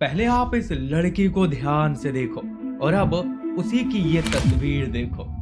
पहले आप इस लड़की को ध्यान से देखो और अब उसी की ये तस्वीर देखो।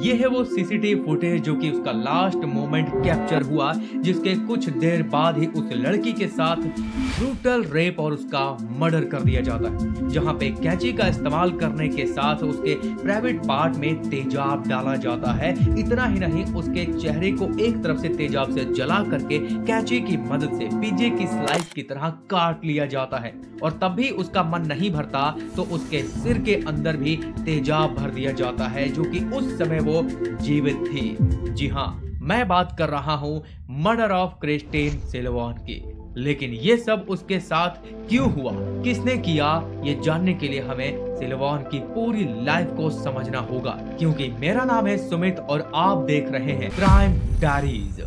ये है वो सीसीटीवी फुटेज जो कि उसका लास्ट मोमेंट कैप्चर हुआ, जिसके कुछ देर बाद ही उस लड़की के साथ ब्रूटल रेप और उसका मर्डर कर दिया जाता है, जहां पे कैंची का इस्तेमाल करने के साथ उसके प्राइवेट पार्ट में तेजाब डाला जाता है। इतना ही नहीं, उसके चेहरे को एक तरफ से तेजाब से जला करके कैंची की मदद से पिज्जे की स्लाइस की तरह काट लिया जाता है। और तब भी उसका मन नहीं भरता तो उसके सिर के अंदर भी तेजाब भर दिया जाता है, जो कि उस समय वो जीवित थी। जी हाँ, मैं बात कर रहा हूँ मर्डर ऑफ क्रिस्टीन सिल्वान की। लेकिन ये सब उसके साथ क्यों हुआ, किसने किया, ये जानने के लिए हमें सिल्वान की पूरी लाइफ को समझना होगा। क्योंकि मेरा नाम है सुमित और आप देख रहे हैं crime diaries.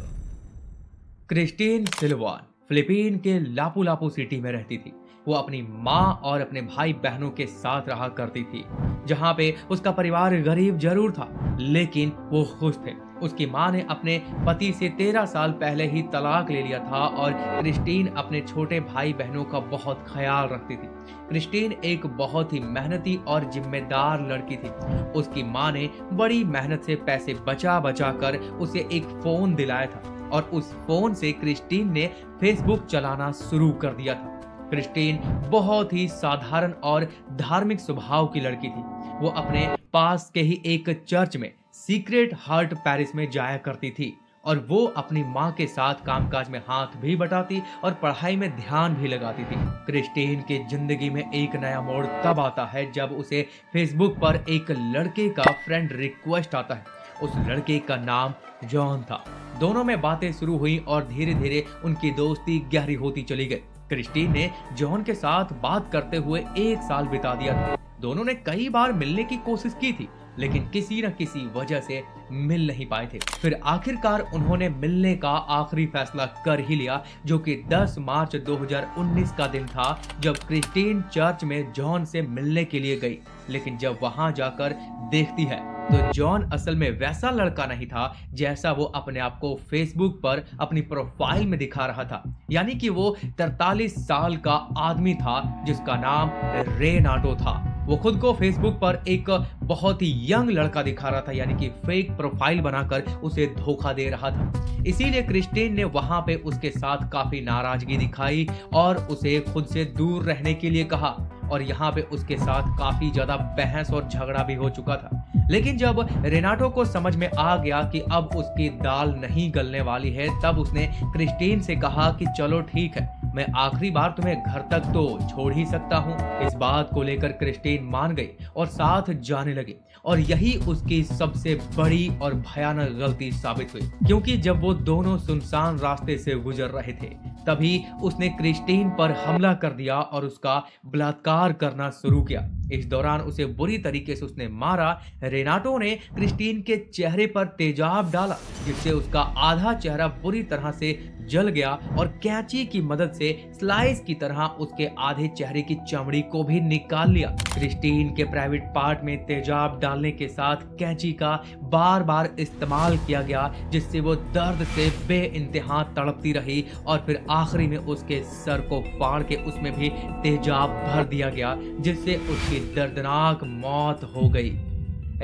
Christine Salwan Philippine के लापू लापू सिटी में रहती थी। वो अपनी माँ और अपने भाई बहनों के साथ रहा करती थी, जहाँ पे उसका परिवार गरीब जरूर था लेकिन वो खुश थे। उसकी माँ ने अपने पति से 13 साल पहले ही तलाक ले लिया था और क्रिस्टीन अपने छोटे भाई बहनों का बहुत ख्याल रखती थी। क्रिस्टीन एक बहुत ही मेहनती और जिम्मेदार लड़की थी। उसकी माँ ने बड़ी मेहनत से पैसे बचा बचा कर उसे एक फोन दिलाया था और उस फोन से क्रिस्टीन ने फेसबुक चलाना शुरू कर दिया था। क्रिस्टीन बहुत ही साधारण और धार्मिक स्वभाव की लड़की थी। वो अपने पास के ही एक चर्च में सीक्रेट हार्ट पेरिस में जाया करती थी और वो अपनी माँ के साथ कामकाज में हाथ भी बटाती और पढ़ाई में ध्यान भी लगाती थी। क्रिस्टीन की जिंदगी में एक नया मोड़ तब आता है जब उसे फेसबुक पर एक लड़के का फ्रेंड रिक्वेस्ट आता है। उस लड़के का नाम जॉन था। दोनों में बातें शुरू हुई और धीरे धीरे उनकी दोस्ती गहरी होती चली गई। क्रिस्टीन ने जॉन के साथ बात करते हुए 1 साल बिता दिया था। दोनों ने कई बार मिलने की कोशिश की थी लेकिन किसी न किसी वजह से मिल नहीं पाए थे। फिर आखिरकार उन्होंने मिलने का आखिरी फैसला कर ही लिया, जो कि 10 मार्च 2019 का दिन था जब क्रिस्टीन चर्च में जॉन से मिलने के लिए गई। लेकिन जब वहां जाकर देखती है तो जॉन असल में वैसा लड़का नहीं था जैसा वो अपने आप को फेसबुक पर अपनी प्रोफाइल में दिखा रहा था। यानी कि वो 43 साल का आदमी था जिसका नाम रेनाटो था। वो खुद को फेसबुक पर एक बहुत ही यंग लड़का दिखा रहा था, यानी कि फेक प्रोफाइल बनाकर उसे धोखा दे रहा था। इसीलिए क्रिस्टीन ने वहां पे उसके साथ काफी नाराजगी दिखाई और उसे खुद से दूर रहने के लिए कहा और यहाँ पे उसके साथ काफी ज्यादा बहस और झगड़ा भी हो चुका था। लेकिन जब रेनाटो को समझ में आ गया कि अब उसकी दाल नहीं गलने वाली है, तब उसने क्रिस्टीन से कहा कि चलो ठीक है, मैं आखिरी बार तुम्हें घर तक तो छोड़ ही सकता हूँ। इस बात को लेकर क्रिस्टीन मान गई और साथ जाने लगी और यही उसकी सबसे बड़ी और भयानक गलती साबित हुई, क्योंकि जब वो दोनों सुनसान रास्ते से गुजर रहे थे तभी उसने क्रिस्टीन पर हमला कर दिया और उसका बलात्कार करना शुरू किया। इस दौरान उसे बुरी तरीके से उसने मारा। रेनाटो ने क्रिस्टीन के चेहरे पर तेजाब डाला जिससे उसका आधा चेहरा बुरी तरह से जल गया और कैंची की मदद से स्लाइस की तरह उसके आधे चेहरे की चमड़ी को भी निकाल लिया। क्रिस्टीन के प्राइवेट पार्ट में तेजाब डालने के साथ कैंची का बार बार इस्तेमाल किया गया जिससे वो दर्द से बेइंतहा तड़पती रही और फिर आखिरी में उसके सर को फाड़ के उसमें भी तेजाब भर दिया गया जिससे उसकी दर्दनाक मौत हो गई।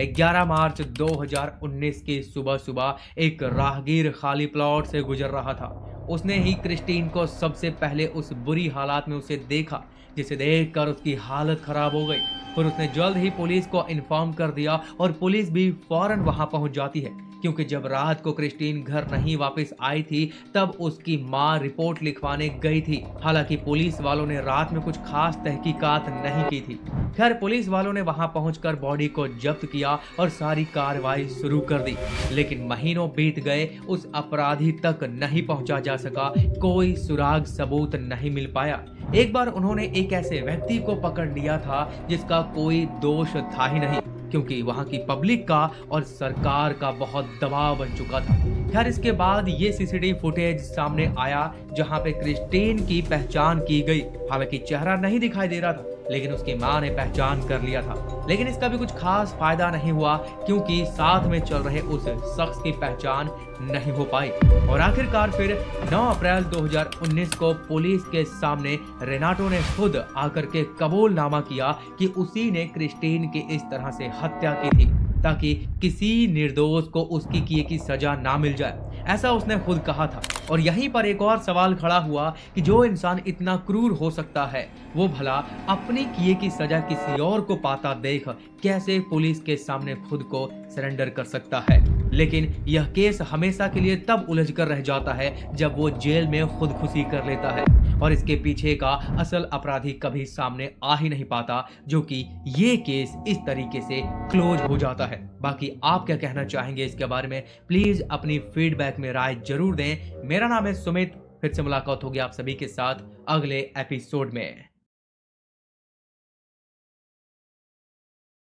11 मार्च 2019 की सुबह सुबह एक राहगीर खाली प्लॉट से गुजर रहा था। उसने ही क्रिस्टीन को सबसे पहले उस बुरी हालात में उसे देखा, जिसे देखकर उसकी हालत खराब हो गई। फिर उसने जल्द ही पुलिस को इन्फॉर्म कर दिया और पुलिस भी फौरन वहां पहुंच जाती है, क्योंकि जब रात को क्रिस्टीन घर नहीं वापस आई थी तब उसकी मां रिपोर्ट लिखवाने गई थी। हालांकि पुलिस वालों ने रात में कुछ खास तहकीकात नहीं की थी। खैर, पुलिस वालों ने वहां पहुंचकर बॉडी को जब्त किया और सारी कार्रवाई शुरू कर दी। लेकिन महीनों बीत गए, उस अपराधी तक नहीं पहुंचा जा सका, कोई सुराग सबूत नहीं मिल पाया। एक बार उन्होंने एक ऐसे व्यक्ति को पकड़ लिया था जिसका कोई दोष था ही नहीं, क्योंकि वहां की पब्लिक का और सरकार का बहुत दबाव बन चुका था। खैर, इसके बाद ये सीसीटीवी फुटेज सामने आया जहां पे क्रिस्टीन की पहचान की गई। हालांकि चेहरा नहीं दिखाई दे रहा था लेकिन उसकी मां ने पहचान कर लिया था। लेकिन इसका भी कुछ खास फायदा नहीं हुआ क्योंकि साथ में चल रहे उस शख्स की पहचान नहीं हो पाई। और आखिरकार फिर 9 अप्रैल 2019 को पुलिस के सामने रेनाटो ने खुद आकर के कबूलनामा किया कि उसी ने क्रिस्टीन की इस तरह से हत्या की थी ताकि किसी निर्दोष को उसकी किए की सजा ना मिल जाए, ऐसा उसने खुद कहा था। और यहीं पर एक और सवाल खड़ा हुआ कि जो इंसान इतना क्रूर हो सकता है वो भला अपनी किए की सजा किसी और को पाता देख कैसे पुलिस के सामने खुद को सरेंडर कर सकता है। लेकिन यह केस हमेशा के लिए तब उलझ कर रह जाता है जब वो जेल में खुदकुशी कर लेता है और इसके पीछे का असल अपराधी कभी सामने आ ही नहीं पाता, जो कि ये केस इस तरीके से क्लोज हो जाता है। बाकी आप क्या कहना चाहेंगे इसके बारे में, प्लीज अपनी फीडबैक में राय जरूर दें। मेरा नाम है सुमित, फिर से मुलाकात होगी आप सभी के साथ अगले एपिसोड में।